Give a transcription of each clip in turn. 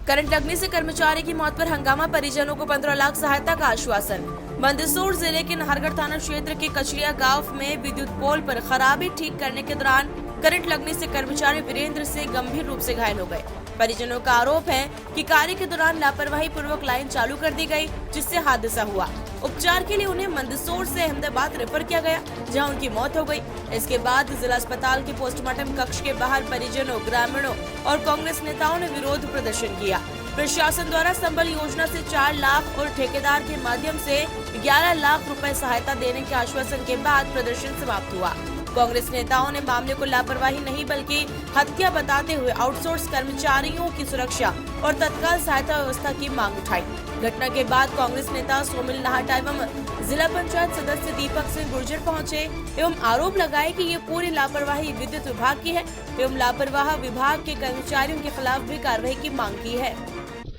Current लगने से कर्मचारी की मौत पर हंगामा, परिजनों को 15 लाख सहायता का आश्वासन। मंदसौर जिले के नाहरगढ़ थाना क्षेत्र के कचलिया गांव में विद्युत पोल पर खराबी ठीक करने के दौरान करंट लगने से कर्मचारी वीरेंद्र से गंभीर रूप से घायल हो गए। परिजनों का आरोप है कि कार्य के दौरान लापरवाही पूर्वक लाइन चालू कर दी गई, जिससे हादसा हुआ। उपचार के लिए उन्हें मंदसौर से अहमदाबाद रेफर किया गया, जहां उनकी मौत हो गई। इसके बाद जिला अस्पताल के पोस्टमार्टम कक्ष के बाहर परिजनों, ग्रामीणों और कांग्रेस नेताओं ने विरोध प्रदर्शन किया। प्रशासन द्वारा संबल योजना से 4 लाख और ठेकेदार के माध्यम से 11 लाख रुपए सहायता देने के आश्वासन के बाद प्रदर्शन समाप्त हुआ। कांग्रेस नेताओं ने मामले को लापरवाही नहीं बल्कि हत्या बताते हुए आउटसोर्स कर्मचारियों की सुरक्षा और तत्काल सहायता व्यवस्था की मांग उठाई। घटना के बाद कांग्रेस नेता सोमिल नाहटा एवं जिला पंचायत सदस्य दीपक सिंह गुर्जर पहुंचे एवं आरोप लगाए कि ये पूरी लापरवाही विद्युत विभाग की है एवं लापरवाह विभाग के कर्मचारियों के खिलाफ भी कार्रवाई की मांग की है।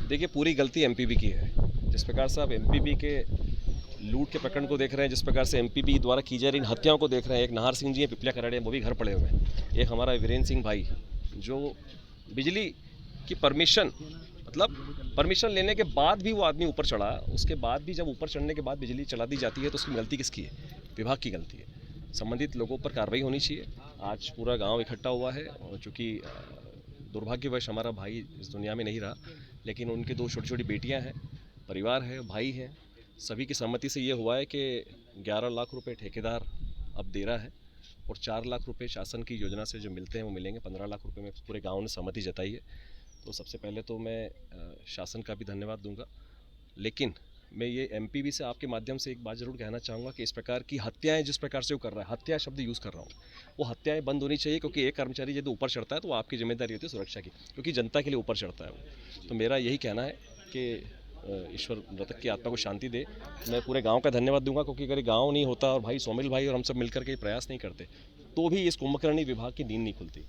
देखिए, पूरी गलती एमपीबी की है। जिस प्रकार से आप एमपीबी के लूट के प्रकरण को देख रहे हैं, जिस प्रकार से एमपीबी द्वारा की जा रही हत्याओं को देख रहे हैं, एक नाहर सिंह जी है पिपलिया कराड़े, वो भी घर पड़े हुए हैं। एक हमारा वीरेंद्र सिंह भाई जो बिजली की परमिशन लेने के बाद भी वो आदमी ऊपर चढ़ा, उसके बाद भी जब ऊपर चढ़ने के बाद बिजली चला दी जाती है तो उसकी गलती किसकी है? विभाग की गलती है। संबंधित लोगों पर कार्रवाई होनी चाहिए। आज पूरा गाँव इकट्ठा हुआ है और चूँकि दुर्भाग्यवश हमारा भाई इस दुनिया में नहीं रहा, लेकिन उनके 2 छोटी छोटी बेटियां हैं, परिवार है, भाई हैं, सभी की सहमति से ये हुआ है कि 11 लाख रुपए ठेकेदार अब दे रहा है और 4 लाख रुपए शासन की योजना से जो मिलते हैं वो मिलेंगे। 15 लाख रुपए में पूरे गांव ने सहमति जताई है। तो सबसे पहले तो मैं शासन का भी धन्यवाद दूंगा, लेकिन मैं ये एमपीबी से आपके माध्यम से एक बात ज़रूर कहना चाहूँगा कि इस प्रकार की हत्याएं जिस प्रकार से वो कर रहा है, हत्या शब्द यूज़ कर रहा हूँ, वो हत्याएं बंद होनी चाहिए। क्योंकि एक कर्मचारी यदि ऊपर चढ़ता है तो आपकी जिम्मेदारी होती है सुरक्षा की, क्योंकि जनता के लिए ऊपर चढ़ता है वो। तो मेरा यही कहना है कि ईश्वर मृतक की आत्मा को शांति दे। मैं पूरे गांव का धन्यवाद दूंगा, क्योंकि अगर गांव नहीं होता और भाई सोमिल भाई और हम सब मिलकर के प्रयास नहीं करते तो भी इस कुंभकर्णी विभाग की नींद नहीं खुलती।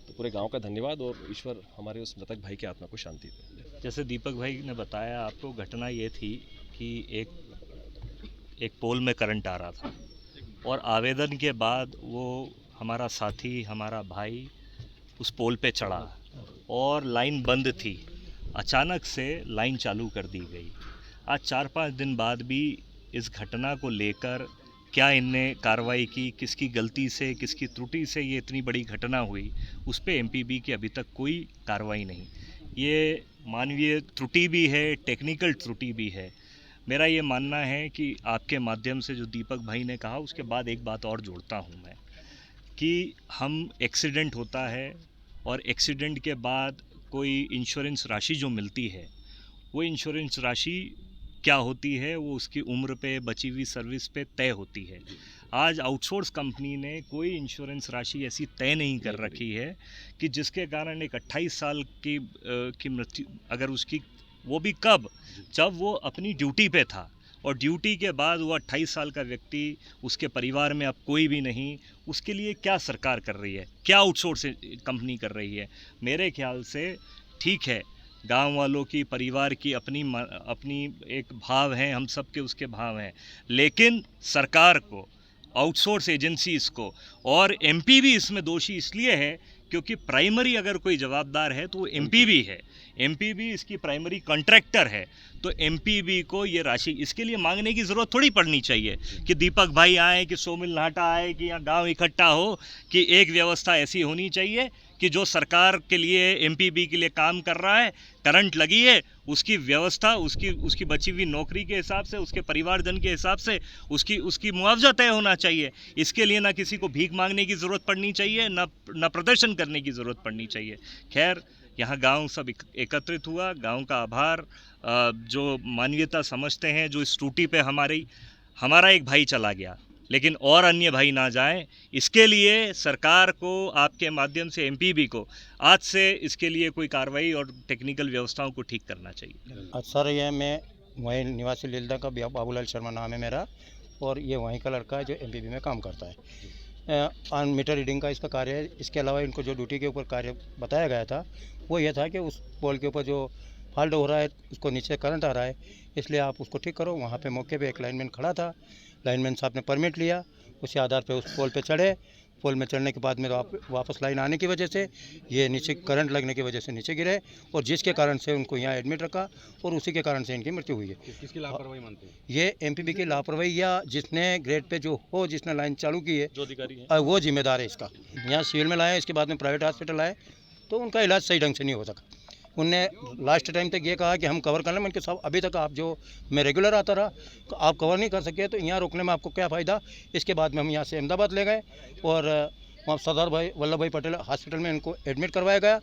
तो पूरे गांव का धन्यवाद और ईश्वर हमारे उस मृतक भाई की आत्मा को शांति दे। जैसे दीपक भाई ने बताया आपको, घटना ये थी कि एक पोल में करंट आ रहा था और आवेदन के बाद वो हमारा साथी, हमारा भाई उस पोल पे चढ़ा और लाइन बंद थी। अचानक से लाइन चालू कर दी गई। आज 4-5 दिन बाद भी इस घटना को लेकर क्या इनने कार्रवाई की, किसकी गलती से, किसकी त्रुटि से ये इतनी बड़ी घटना हुई, उस पे एमपीबी की अभी तक कोई कार्रवाई नहीं। ये मानवीय त्रुटि भी है, टेक्निकल त्रुटि भी है। मेरा ये मानना है कि आपके माध्यम से जो दीपक भाई ने कहा, उसके बाद एक बात और जोड़ता हूँ मैं कि हम एक्सीडेंट होता है और एक्सीडेंट के बाद कोई इंश्योरेंस राशि जो मिलती है, वो इंश्योरेंस राशि क्या होती है, वो उसकी उम्र पे, बची हुई सर्विस पे तय होती है। आज आउटसोर्स कंपनी ने कोई इंश्योरेंस राशि ऐसी तय नहीं कर रखी है कि जिसके कारण एक 28 साल की मृत्यु, अगर उसकी, वो भी कब, जब वो अपनी ड्यूटी पे था और ड्यूटी के बाद वो 28 साल का व्यक्ति, उसके परिवार में अब कोई भी नहीं, उसके लिए क्या सरकार कर रही है, क्या आउटसोर्स कंपनी कर रही है? मेरे ख्याल से ठीक है, गांव वालों की, परिवार की अपनी एक भाव है, हम सब के उसके भाव हैं, लेकिन सरकार को, आउटसोर्स एजेंसीज को, और एमपीबी इसमें दोषी इसलिए है क्योंकि प्राइमरी अगर कोई जवाबदार है तो वो एमपीबी है। एमपीबी इसकी प्राइमरी कॉन्ट्रैक्टर है। तो एमपीबी को ये राशि इसके लिए मांगने की ज़रूरत थोड़ी पड़नी चाहिए कि दीपक भाई आए, कि सोमिल नाहटा आए, कि यहाँ गांव इकट्ठा हो, कि एक व्यवस्था ऐसी होनी चाहिए कि जो सरकार के लिए, एमपीबी के लिए काम कर रहा है, करंट लगी है, उसकी व्यवस्था, उसकी बची हुई नौकरी के हिसाब से, उसके परिवारजन के हिसाब से उसकी मुआवजा तय होना चाहिए। इसके लिए ना किसी को भीख मांगने की ज़रूरत पड़नी चाहिए, ना प्रदर्शन करने की ज़रूरत पड़नी चाहिए। खैर, यहाँ गांव सब एकत्रित हुआ, गांव का आभार, जो मानवीयता समझते हैं, जो इस त्रुटि पे हमारा एक भाई चला गया, लेकिन और अन्य भाई ना जाएं, इसके लिए सरकार को, आपके माध्यम से एमपीबी को आज से इसके लिए कोई कार्रवाई और टेक्निकल व्यवस्थाओं को ठीक करना चाहिए। सर, ये मैं वहीं निवासी लीलदा का बाबूलाल शर्मा नाम है मेरा, और ये वहीं का लड़का है जो एमपीबी में काम करता है। ऑन मीटर रीडिंग का इसका कार्य है। इसके अलावा इनको जो ड्यूटी के ऊपर कार्य बताया गया था वो ये था कि उस पोल के ऊपर जो फॉल्ट हो रहा है, उसको नीचे करंट आ रहा है, इसलिए आप उसको ठीक करो। वहाँ पे मौके पे एक लाइनमैन खड़ा था, लाइनमैन साहब ने परमिट लिया, उसी आधार पे उस पोल पे चढ़े, पोल में चढ़ने के बाद में वापस लाइन आने की वजह से ये नीचे करंट लगने की वजह से नीचे गिरे और जिसके कारण से उनको यहाँ एडमिट रखा और उसी के कारण से इनकी मृत्यु हुई है। किसकी लापरवाही मानते हैं? ये एमपीबी की लापरवाही या जिसने ग्रेड पे जो हो, जिसने लाइन चालू की है, जो अधिकारी है वो जिम्मेदार है इसका। यहाँ सिविल में लाया, इसके बाद में प्राइवेट हॉस्पिटल आए तो उनका इलाज सही ढंग से नहीं हो सका। उनने लास्ट टाइम तक ये कहा कि हम कवर कर लें। मैंने कहा साहब अभी तक आप जो मैं रेगुलर आता रहा तो आप कवर नहीं कर सके तो यहाँ रोकने में आपको क्या फ़ायदा। इसके बाद में हम यहाँ से अहमदाबाद ले गए और वहाँ सरदार वल्लभ भाई पटेल हॉस्पिटल में इनको एडमिट करवाया गया।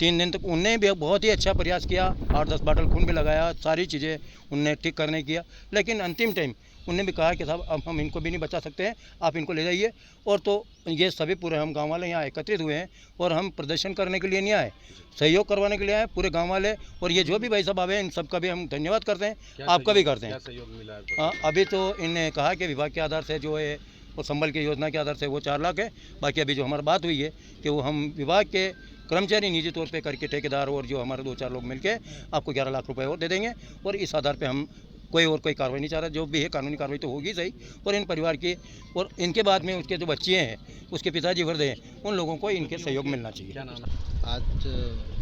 3 दिन तक उनने भी बहुत ही अच्छा प्रयास किया, 8-10 बाटल खून भी लगाया, सारी चीज़ें उनने ठीक करने किया, लेकिन अंतिम टाइम उनने भी कहा कि साहब अब हम इनको भी नहीं बचा सकते हैं, आप इनको ले जाइए। और तो ये सभी पूरे हम गांव वाले यहाँ एकत्रित हुए हैं और हम प्रदर्शन करने के लिए नहीं आए, सहयोग करवाने के लिए आए पूरे गांव वाले। और ये जो भी भाई साहब आए इन सबका भी हम धन्यवाद करते हैं, आपका भी करते हैं। क्या सहयोग मिला है? अभी तो इनने कहा कि विभाग के आधार से जो है वो संबल की योजना के आधार से वो 4 लाख है। बाकी अभी जो हमारी बात हुई है कि वो हम विभाग के कर्मचारी निजी तौर पे करके ठेकेदार और जो हमारे 2-4 लोग मिलके आपको 11 लाख रुपए और दे देंगे। और इस आधार पे हम कोई कार्रवाई नहीं चाह रहा, जो भी है कानूनी कार्रवाई तो होगी सही। और इन परिवार की और इनके बाद में उसके जो बच्चे हैं, उसके पिताजी वर्दे हैं, उन लोगों को इनके सहयोग मिलना चाहिए। क्या नाम है? आज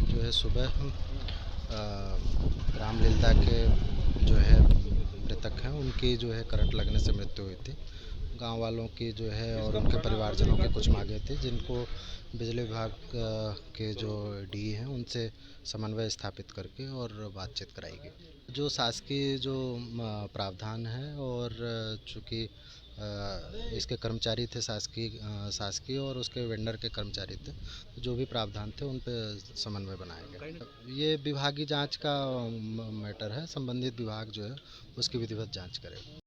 जो है सुबह रामलीला के जो है मृतक हैं उनकी जो है करंट लगने से मृत्यु हुई थी। गांव वालों की जो है और उनके परिवारजनों की कुछ मांगे थी जिनको बिजली विभाग के जो डी हैं उनसे समन्वय स्थापित करके और बातचीत कराई गई। जो शासकीय जो प्रावधान है और चूँकि इसके कर्मचारी थे शासकीय और उसके वेंडर के कर्मचारी थे, जो भी प्रावधान थे उन पर समन्वय बनाया गया। ये विभागीय जांच का मैटर है, संबंधित विभाग जो है उसकी विधिवत जांच करेगा।